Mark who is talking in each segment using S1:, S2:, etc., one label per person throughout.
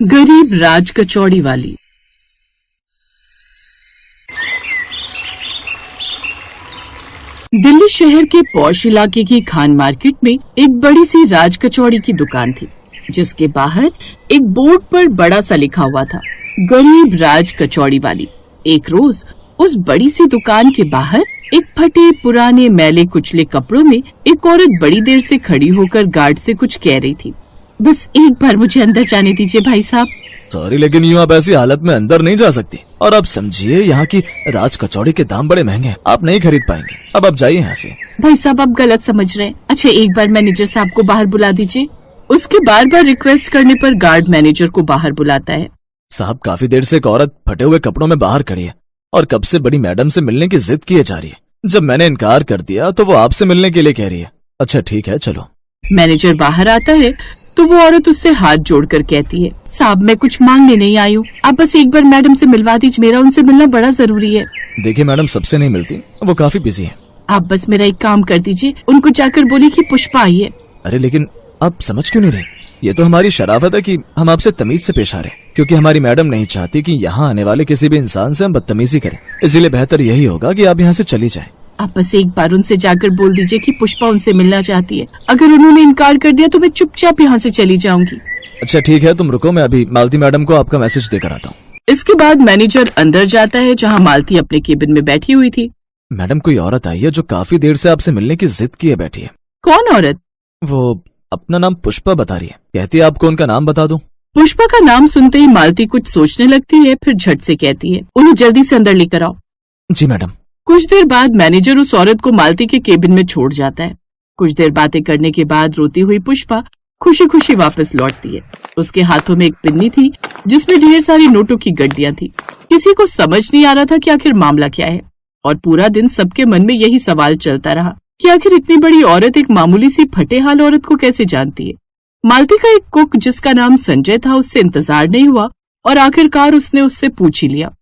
S1: गरीब राज कचौड़ी वाली। दिल्ली शहर के पॉश इलाके की खान मार्केट में एक बड़ी सी राज कचौड़ी की दुकान थी, जिसके बाहर एक बोर्ड पर बड़ा सा लिखा हुआ था, गरीब राज कचौड़ी वाली। एक रोज उस बड़ी सी दुकान के बाहर एक फटे पुराने मैले कुचले कपड़ों में एक औरत बड़ी देर से खड़ी होकर गार्ड से कुछ कह रही थी। बस एक बार मुझे अंदर जाने दीजिए भाई साहब।
S2: सॉरी, लेकिन यूँ आप ऐसी हालत में अंदर नहीं जा सकती। और आप समझिए, यहाँ की राज कचौड़ी के दाम बड़े महंगे हैं, आप नहीं खरीद पाएंगे। अब आप जाइए यहाँ से।
S1: भाई साहब, आप गलत समझ रहे हैं। अच्छा, एक बार मैनेजर साहब को बाहर बुला दीजिए। उसके बार बार रिक्वेस्ट करने पर गार्ड मैनेजर को बाहर बुलाता है।
S2: साहब, काफी देर से एक औरत फटे हुए कपड़ों में बाहर खड़ी है और कब से बड़ी मैडम से मिलने की जिद किए जा रही है। जब मैंने इनकार कर दिया तो वो आपसे मिलने के लिए कह रही है। अच्छा ठीक है, चलो।
S1: मैनेजर बाहर आता है तो वो औरत उससे हाथ जोड़कर कहती है, साहब मैं कुछ मांगने नहीं आई हूँ, आप बस एक बार मैडम से मिलवा दीजिए, मेरा उनसे मिलना बड़ा जरूरी है।
S2: देखिए मैडम, सबसे नहीं मिलती, वो काफी बिजी है।
S1: आप बस मेरा एक काम कर दीजिए, उनको जाकर बोलिए कि पुष्पा आई है।
S2: अरे लेकिन आप समझ क्यों नहीं रहे? ये तो हमारी शराफत है कि हम आपसे तमीज से पेश आ रहे, क्योंकि हमारी मैडम नहीं चाहती कि यहाँ आने वाले किसी भी इंसान से हम बदतमीजी करें। इसीलिए बेहतर यही होगा कि आप यहाँ से चली जाएं।
S1: आप बस एक बार उनसे जाकर बोल दीजिए कि पुष्पा उनसे मिलना चाहती है। अगर उन्होंने इनकार कर दिया तो मैं चुपचाप यहाँ से चली जाऊंगी।
S2: अच्छा ठीक है, तुम रुको, मैं अभी मालती मैडम को आपका मैसेज देकर आता हूँ।
S1: इसके बाद मैनेजर अंदर जाता है जहाँ मालती अपने केबिन में बैठी हुई थी।
S2: मैडम, कोई औरत आई है जो काफी देर से आपसे मिलने की जिद किए बैठी है।
S1: कौन औरत?
S2: वो अपना नाम पुष्पा बता रही है, कहती है आपको उनका नाम बता दूं।
S1: पुष्पा का नाम सुनते ही मालती कुछ सोचने लगती है, फिर झट से कहती है, उन्हें जल्दी से अंदर लेकर आओ।
S2: जी मैडम।
S1: कुछ देर बाद मैनेजर उस औरत को मालती के केबिन में छोड़ जाता है। कुछ देर बातें करने के बाद रोती हुई पुष्पा खुशी खुशी वापस लौटती है। उसके हाथों में एक पिन्नी थी जिसमें ढेर सारी नोटों की गड्डियां थी। किसी को समझ नहीं आ रहा था कि आखिर मामला क्या है, और पूरा दिन सबके मन में यही सवाल चलता रहा कि आखिर इतनी बड़ी औरत एक मामूली सी फटे हाल औरत को कैसे जानती है। मालती का एक कुक जिसका नाम संजय था, उससे इंतजार नहीं हुआ और आखिरकार उसने उससे पूछ ही लिया।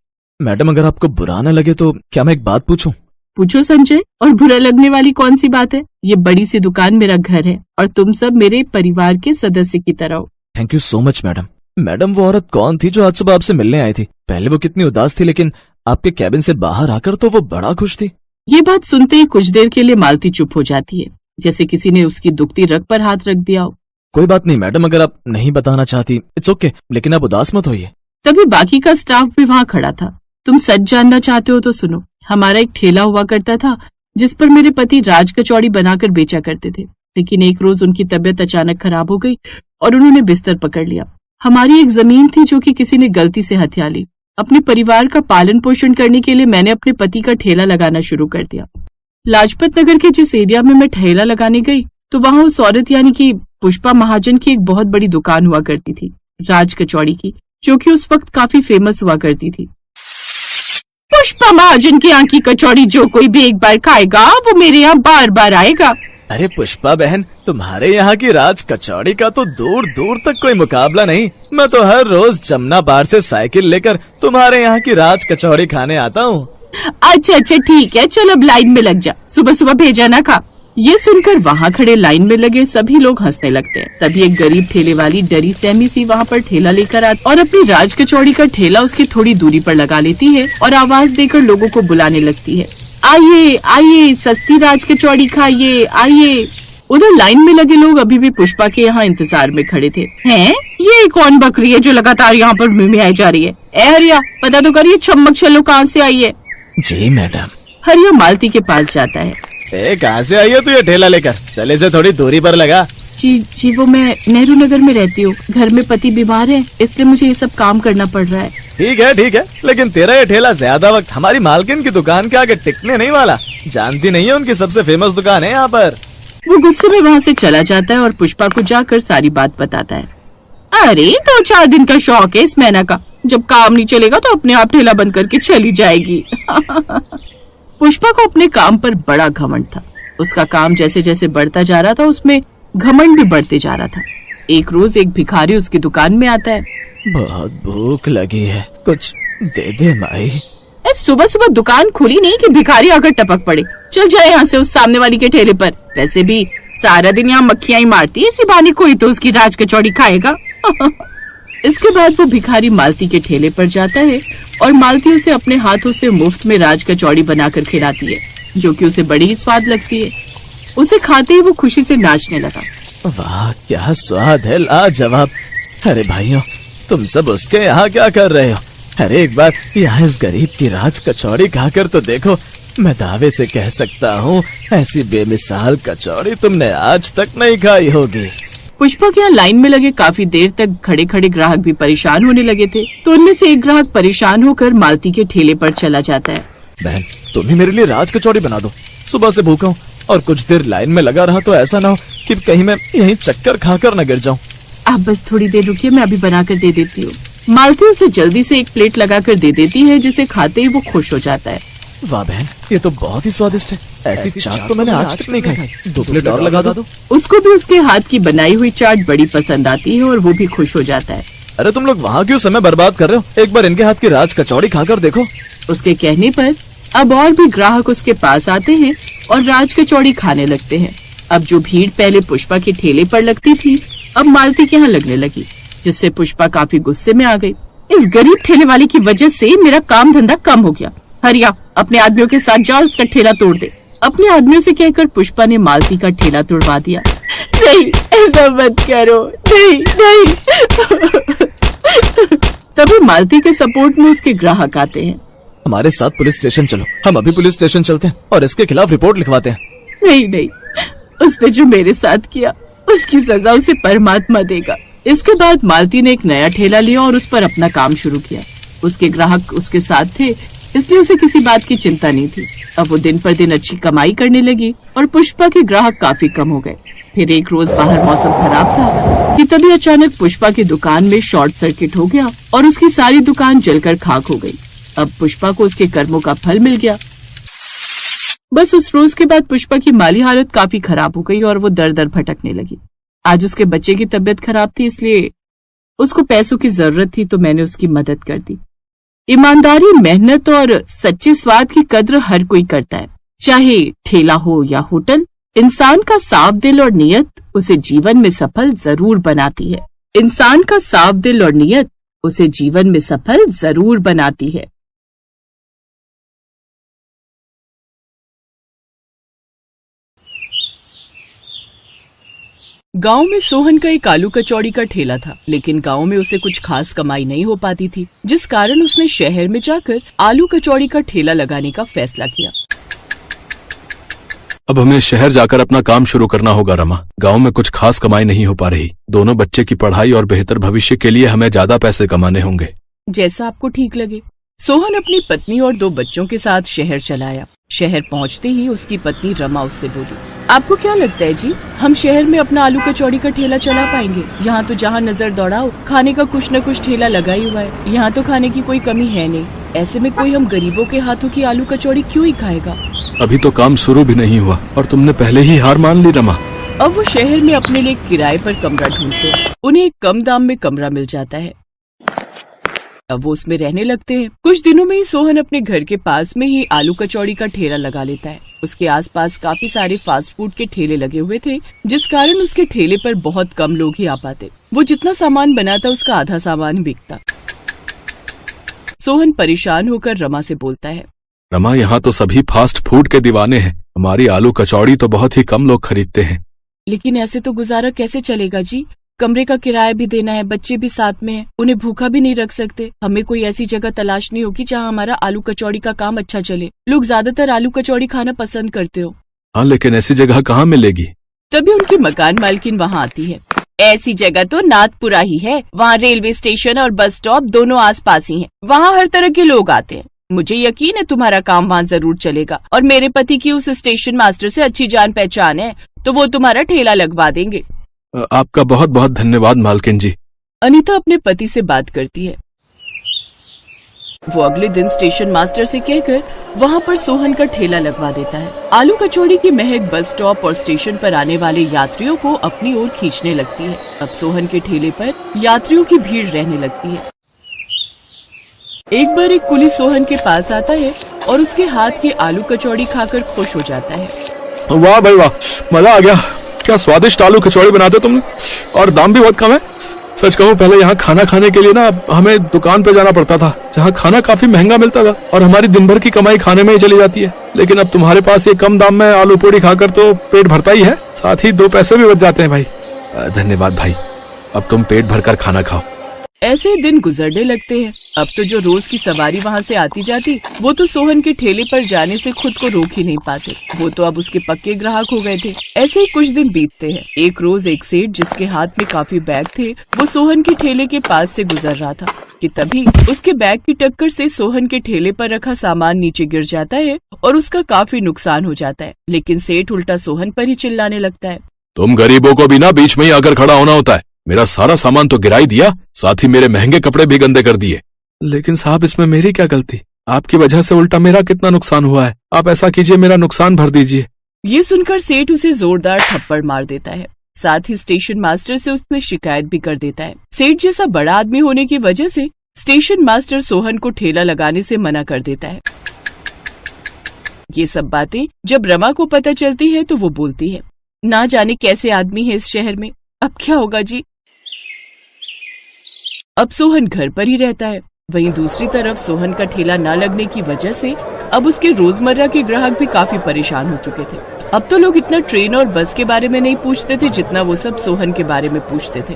S2: मैडम, अगर आपको बुरा न लगे तो क्या मैं एक बात पूछूं?
S1: पूछो संजय, और बुरा लगने वाली कौन सी बात है? ये बड़ी सी दुकान मेरा घर है और तुम सब मेरे परिवार के सदस्य की तरह हो।
S2: Thank you so much madam. Madam, वो औरत कौन थी जो आज सुबह आपसे मिलने आई थी? पहले वो कितनी उदास थी, लेकिन आपके कैबिन से बाहर आकर तो वो बड़ा खुश थी।
S1: ये बात सुनते ही कुछ देर के लिए मालती चुप हो जाती है, जैसे किसी ने उसकी दुखती रग पर हाथ रख दिया हो।
S2: कोई बात नहीं मैडम, अगर आप नहीं बताना चाहती इट्स ओके, लेकिन आप उदास मत होइए।
S1: तभी बाकी का स्टाफ भी वहाँ खड़ा था। तुम सच जानना चाहते हो तो सुनो, हमारा एक ठेला हुआ करता था जिस पर मेरे पति राज कचौड़ी बनाकर बेचा करते थे, लेकिन एक रोज उनकी तबीयत अचानक खराब हो गई और उन्होंने बिस्तर पकड़ लिया। हमारी एक जमीन थी जो कि किसी ने गलती से हथिया ली। अपने परिवार का पालन पोषण करने के लिए मैंने अपने पति का ठेला लगाना शुरू कर दिया। लाजपत नगर के जिस एरिया में मैं ठेला लगाने गई तो वहाँ उस औरत यानी कि पुष्पा महाजन की एक बहुत बड़ी दुकान हुआ करती थी, राज कचौड़ी की, जो कि उस वक्त काफी फेमस हुआ करती थी। पुष्पा महाजन की यहाँ की कचौड़ी जो कोई भी एक बार खाएगा वो मेरे यहाँ बार बार आएगा।
S2: अरे पुष्पा बहन, तुम्हारे यहाँ की राज कचौड़ी का तो दूर दूर तक कोई मुकाबला नहीं। मैं तो हर रोज जमुना पार से साइकिल लेकर तुम्हारे यहाँ की राज कचौड़ी खाने आता हूँ।
S1: अच्छा ठीक है, चल अब लाइन में लग जा, सुबह सुबह भेजा ना खा। ये सुनकर वहाँ खड़े लाइन में लगे सभी लोग हंसने लगते हैं। तभी एक गरीब ठेले वाली डरी सहमी सी वहाँ पर ठेला लेकर आती और अपनी राज कचौड़ी का ठेला उसकी थोड़ी दूरी पर लगा लेती है और आवाज देकर लोगों को बुलाने लगती है, आइए आइए, सस्ती राज कचौड़ी खाइए, आइए। उधर लाइन में लगे लोग अभी भी पुष्पा के यहाँ इंतजार में खड़े थे। हैं? ये कौन बकरी है जो लगातार यहाँ पर मिमियाई जा रही है? ए हरिया, पता तो करिए छम्मक छल्लो कहाँ से आई है?
S2: जी मैडम।
S1: हरिया मालती के पास जाता है।
S2: कहाँ से आई है तू ये ठेला लेकर? ठेले से थोड़ी दूरी पर लगा।
S1: जी वो मैं नेहरू नगर में रहती हूँ, घर में पति बीमार है, इसलिए मुझे ये सब काम करना पड़ रहा है।
S2: ठीक है, लेकिन तेरा ये ठेला ज्यादा वक्त हमारी मालकिन की दुकान के आगे टिकने नहीं वाला। जानती नहीं है उनकी सबसे फेमस दुकान है यहाँ पर।
S1: वो गुस्से में वहाँ से चला जाता है और पुष्पा को जाकर सारी बात बताता है। अरे 2-4 दिन का शौक है इस मैना का, जब काम नहीं चलेगा तो अपने आप ठेला बंद करके चली जाएगी। पुष्पा को अपने काम पर बड़ा घमंड था। उसका काम जैसे जैसे बढ़ता जा रहा था उसमें घमंड भी बढ़ते जा रहा था। एक रोज एक भिखारी उसकी दुकान में आता है।
S2: बहुत भूख लगी है, कुछ दे दे माई।
S1: सुबह सुबह दुकान खुली नहीं कि भिखारी आकर टपक पड़े। चल जाए यहाँ से उस सामने वाली के ठेले पर। वैसे भी सारा दिन यहाँ मक्खियाँ ही मारती है, इसी बहाने कोई तो उसकी राज कचौड़ी खाएगा। इसके बाद वो भिखारी मालती के ठेले पर जाता है और मालती उसे अपने हाथों से मुफ्त में राज कचौड़ी बनाकर खिलाती है, जो कि उसे बड़ी ही स्वाद लगती है। उसे खाते ही वो खुशी से नाचने लगा।
S2: वाह क्या स्वाद है, लाजवाब। अरे भाइयों, तुम सब उसके यहाँ क्या कर रहे हो? अरे एक बार यहाँ इस गरीब की राज कचौड़ी खाकर तो देखो। मैं दावे से कह सकता हूँ ऐसी बेमिसाल कचौड़ी तुमने आज तक नहीं खाई होगी।
S1: पुष्पा के यहाँ लाइन में लगे काफी देर तक खड़े खड़े ग्राहक भी परेशान होने लगे थे, तो उनमें से एक ग्राहक परेशान होकर मालती के ठेले पर चला जाता है।
S2: बहन, तुम ही मेरे लिए राज कचौड़ी बना दो। सुबह से भूखा हूँ और कुछ देर लाइन में लगा रहा तो ऐसा ना हो कि कहीं मैं यहीं चक्कर खाकर न गिर जाऊँ।
S1: आप बस थोड़ी देर रुकिए, मैं अभी बनाकर दे देती हूँ। मालती उसे जल्दी से एक प्लेट लगाकर दे देती है, जिसे खाते ही वो खुश हो जाता है।
S2: वाह बहन, ये तो बहुत ही स्वादिष्ट है। ऐसी चाट तो मैंने आज तक नहीं खाई। 2 प्लेट और लगा दो।
S1: उसको भी उसके हाथ की बनाई हुई चाट बड़ी पसंद आती है और वो भी खुश हो जाता है।
S2: अरे तुम लोग वहाँ क्यों समय बर्बाद कर रहे हो? एक बार इनके हाथ की राज कचौड़ी खाकर देखो।
S1: उसके कहने पर अब और भी ग्राहक उसके पास आते हैं और राज कचौड़ी खाने लगते हैं। अब जो भीड़ पहले पुष्पा के ठेले पर लगती थी, अब मालती के यहाँ लगने लगी, जिससे पुष्पा काफी गुस्से में आ गई। इस गरीब ठेले वाले की वजह से मेरा काम धंधा कम हो गया। हरिया, अपने आदमियों के साथ जाओ, उसका ठेला तोड़ दे। अपने आदमियों से कहकर पुष्पा ने मालती का ठेला तोड़वा दिया। नहीं, ऐसा मत करो, नहीं नहीं। तभी मालती के सपोर्ट में उसके ग्राहक आते हैं।
S2: हमारे साथ पुलिस स्टेशन चलो। हम अभी पुलिस स्टेशन चलते हैं और इसके खिलाफ रिपोर्ट लिखवाते हैं।
S1: नहीं नहीं, उसने जो मेरे साथ किया उसकी सजा उसे परमात्मा देगा। इसके बाद मालती ने एक नया ठेला लिया और उस पर अपना काम शुरू किया। उसके ग्राहक उसके साथ थे, इसलिए उसे किसी बात की चिंता नहीं थी। अब वो दिन पर दिन अच्छी कमाई करने लगी और पुष्पा के ग्राहक काफी कम हो गए। फिर एक रोज बाहर मौसम खराब था कि तभी अचानक पुष्पा की दुकान में शॉर्ट सर्किट हो गया और उसकी सारी दुकान जलकर खाक हो गई। अब पुष्पा को उसके कर्मों का फल मिल गया। बस उस रोज के बाद पुष्पा की माली हालत काफी खराब हो गई और वो दर दर भटकने लगी। आज उसके बच्चे की तबीयत खराब थी, इसलिए उसको पैसों की जरूरत थी, तो मैंने उसकी मदद कर दी। ईमानदारी, मेहनत और सच्चे स्वाद की कद्र हर कोई करता है, चाहे ठेला हो या होटल। इंसान का साफ दिल और नियत उसे जीवन में सफल जरूर बनाती है। इंसान का साफ दिल और नियत उसे जीवन में सफल जरूर बनाती है। गांव में सोहन का एक आलू कचौड़ी का ठेला था, लेकिन गांव में उसे कुछ खास कमाई नहीं हो पाती थी, जिस कारण उसने शहर में जाकर आलू कचौड़ी का ठेला लगाने का फैसला किया।
S3: अब हमें शहर जाकर अपना काम शुरू करना होगा रमा। गांव में कुछ खास कमाई नहीं हो पा रही। दोनों बच्चे की पढ़ाई और बेहतर भविष्य के लिए हमें ज्यादा पैसे कमाने होंगे।
S1: जैसा आपको ठीक लगे। सोहन अपनी पत्नी और 2 बच्चों के साथ शहर चला आया। शहर पहुंचते ही उसकी पत्नी रमा उससे बोली, आपको क्या लगता है जी, हम शहर में अपना आलू कचौड़ी का ठेला चला पाएंगे? यहाँ तो जहाँ नजर दौड़ाओ खाने का कुछ न कुछ ठेला लगा ही हुआ है। यहाँ तो खाने की कोई कमी है नहीं। ऐसे में कोई हम गरीबों के हाथों की आलू कचौड़ी क्यों ही खाएगा?
S3: अभी तो काम शुरू भी नहीं हुआ और तुमने पहले ही हार मान ली रमा।
S1: अब वो शहर में अपने लिए किराए पर कमरा ढूंढते हैं। उन्हें एक कम दाम में कमरा मिल जाता है। अब वो उसमें रहने लगते हैं। कुछ दिनों में ही सोहन अपने घर के पास में ही आलू कचौड़ी का ठेला लगा लेता है। उसके आसपास काफी सारे फास्ट फूड के ठेले लगे हुए थे, जिस कारण उसके ठेले पर बहुत कम लोग ही आ पाते। वो जितना सामान बनाता उसका आधा सामान बिकता। सोहन परेशान होकर रमा से बोलता है,
S3: रमा, यहाँ तो सभी फास्ट फूड के दीवाने हैं। हमारी आलू कचौड़ी तो बहुत ही कम लोग खरीदते हैं।
S1: लेकिन ऐसे तो गुजारा कैसे चलेगा जी? कमरे का किराया भी देना है, बच्चे भी साथ में हैं, उन्हें भूखा भी नहीं रख सकते। हमें कोई ऐसी जगह तलाशनी होगी जहाँ हमारा आलू कचौड़ी का काम अच्छा चले। लोग ज्यादातर आलू कचौड़ी खाना पसंद करते हो।
S3: हाँ, लेकिन ऐसी जगह कहाँ मिलेगी?
S1: तभी उनकी मकान मालकिन वहाँ आती है। ऐसी जगह तो नाथपुरा ही है। वहाँ रेलवे स्टेशन और बस स्टॉप दोनों आसपास ही हैं। वहाँ हर तरह के लोग आते हैं। मुझे यकीन है तुम्हारा काम वहाँ जरूर चलेगा। और मेरे पति की उस स्टेशन मास्टर से अच्छी जान पहचान है, तो वो तुम्हारा ठेला लगवा देंगे।
S3: आपका बहुत बहुत धन्यवाद मालकिन जी।
S1: अनीता अपने पति से बात करती है। वो अगले दिन स्टेशन मास्टर से कहकर वहाँ पर सोहन का ठेला लगवा देता है। आलू कचौड़ी की महक बस स्टॉप और स्टेशन पर आने वाले यात्रियों को अपनी ओर खींचने लगती है। अब सोहन के ठेले पर यात्रियों की भीड़ रहने लगती है। एक बार एक कुली सोहन के पास आता है और उसके हाथ की आलू कचौड़ी खाकर खुश हो जाता है।
S3: वाह भाई वाह, मजा आ गया। क्या स्वादिष्ट आलू कचौड़ी बनाते तुमने, और दाम भी बहुत कम है। सच कहूँ पहले यहाँ खाना खाने के लिए ना हमें दुकान पे जाना पड़ता था, जहाँ खाना काफी महंगा मिलता था और हमारी दिन भर की कमाई खाने में ही चली जाती है। लेकिन अब तुम्हारे पास ये कम दाम में आलू पूड़ी खाकर तो पेट भरता ही है, साथ ही 2 पैसे भी बच जाते हैं भाई। धन्यवाद भाई, अब तुम पेट भरकर खाना खाओ।
S1: ऐसे ही दिन गुजरने लगते हैं। अब तो जो रोज की सवारी वहाँ से आती जाती, वो तो सोहन के ठेले पर जाने से खुद को रोक ही नहीं पाते। वो तो अब उसके पक्के ग्राहक हो गए थे। ऐसे ही कुछ दिन बीतते हैं। एक रोज एक सेठ जिसके हाथ में काफी बैग थे, वो सोहन के ठेले के पास से गुजर रहा था कि तभी उसके बैग की टक्कर से सोहन के ठेले पर रखा सामान नीचे गिर जाता है और उसका काफी नुकसान हो जाता है। लेकिन सेठ उल्टा सोहन पर ही चिल्लाने लगता है,
S3: तुम गरीबों को भी ना बीच में ही आकर खड़ा होना होता है। मेरा सारा सामान तो गिरा ही दिया, साथ ही मेरे महंगे कपड़े भी गंदे कर दिए। लेकिन साहब इसमें मेरी क्या गलती? आपकी वजह से उल्टा मेरा कितना नुकसान हुआ है। आप ऐसा कीजिए, मेरा नुकसान भर दीजिए।
S1: ये सुनकर सेठ उसे जोरदार थप्पड़ मार देता है। साथ ही स्टेशन मास्टर से उसने शिकायत भी कर देता है। सेठ जैसा बड़ा आदमी होने की वजह से स्टेशन मास्टर सोहन को ठेला लगाने से मना कर देता है। ये सब बातें जब रमा को पता चलती है तो वो बोलती है, ना जाने कैसे आदमी है इस शहर में, अब क्या होगा जी। अब सोहन घर पर ही रहता है। वहीं दूसरी तरफ सोहन का ठेला न लगने की वजह से अब उसके रोजमर्रा के ग्राहक भी काफी परेशान हो चुके थे। अब तो लोग इतना ट्रेन और बस के बारे में नहीं पूछते थे जितना वो सब सोहन के बारे में पूछते थे।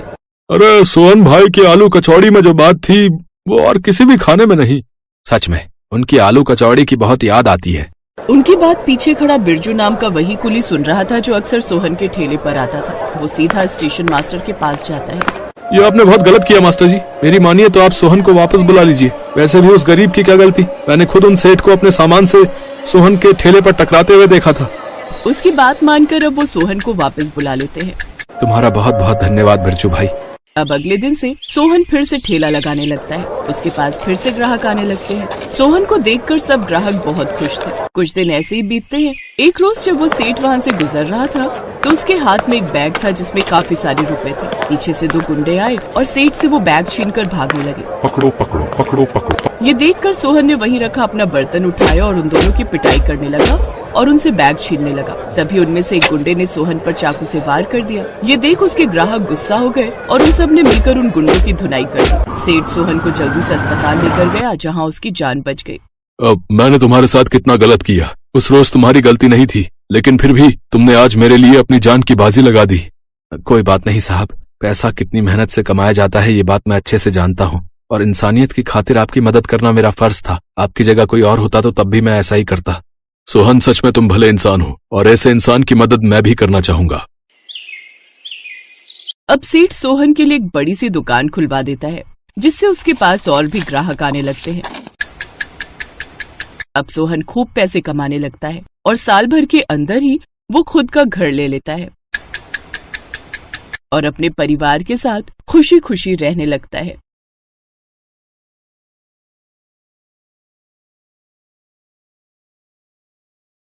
S3: अरे सोहन भाई की आलू कचौड़ी में जो बात थी वो और किसी भी खाने में नहीं। सच में उनकी आलू कचौड़ी की बहुत याद आती है।
S1: उनकी बात पीछे खड़ा बिरजू नाम का वही कुली सुन रहा था जो अक्सर सोहन के ठेले पर आता था। वो सीधा स्टेशन मास्टर के पास जाता है।
S3: ये आपने बहुत गलत किया मास्टर जी, मेरी मानिए तो आप सोहन को वापस बुला लीजिए। वैसे भी उस गरीब की क्या गलती, मैंने खुद उन सेठ को अपने सामान से सोहन के ठेले पर टकराते हुए देखा था।
S1: उसकी बात मानकर अब वो सोहन को वापस बुला लेते हैं।
S3: तुम्हारा बहुत बहुत धन्यवाद बिरजू भाई।
S1: अब अगले दिन से सोहन फिर से ठेला लगाने लगता है। उसके पास फिर से ग्राहक आने लगते हैं। सोहन को देखकर सब ग्राहक बहुत खुश थे। कुछ दिन ऐसे ही बीतते हैं। एक रोज जब वो सेठ वहाँ से गुजर रहा था तो उसके हाथ में एक बैग था जिसमें काफी सारे रुपए थे। पीछे से 2 गुंडे आए और सेठ से वो बैग छीनकर भागने लगे।
S4: पकड़ो पकड़ो पकड़ो पकड़ो।
S1: ये देखकर सोहन ने वहीं रखा अपना बर्तन उठाया और उन दोनों की पिटाई करने लगा और उनसे बैग छीनने लगा। तभी उनमें से एक गुंडे ने सोहन पर चाकू से वार कर दिया। ये देख उसके ग्राहक गुस्सा हो गए और उन सब ने मिलकर उन गुंडों की धुनाई कर दी। सेठ सोहन को जल्दी से अस्पताल लेकर गया जहाँ उसकी जान बच गई।
S3: अब मैंने तुम्हारे साथ कितना गलत किया। उस रोज तुम्हारी गलती नहीं थी, लेकिन फिर भी तुमने आज मेरे लिए अपनी जान की बाजी लगा दी। कोई बात नहीं साहब, पैसा कितनी मेहनत से कमाया जाता है ये बात मैं अच्छे से जानता हूँ और इंसानियत की खातिर आपकी मदद करना मेरा फर्ज था। आपकी जगह कोई और होता तो तब भी मैं ऐसा ही करता। सोहन सच में तुम भले इंसान हो और ऐसे इंसान की मदद मैं भी करना चाहूंगा।
S1: अब सेठ सोहन के लिए एक बड़ी सी दुकान खुलवा देता है जिससे उसके पास और भी ग्राहक आने लगते हैं। अब सोहन खूब पैसे कमाने लगता है और साल भर के अंदर ही वो खुद का घर ले लेता है और अपने परिवार के साथ खुशी खुशी रहने लगता है।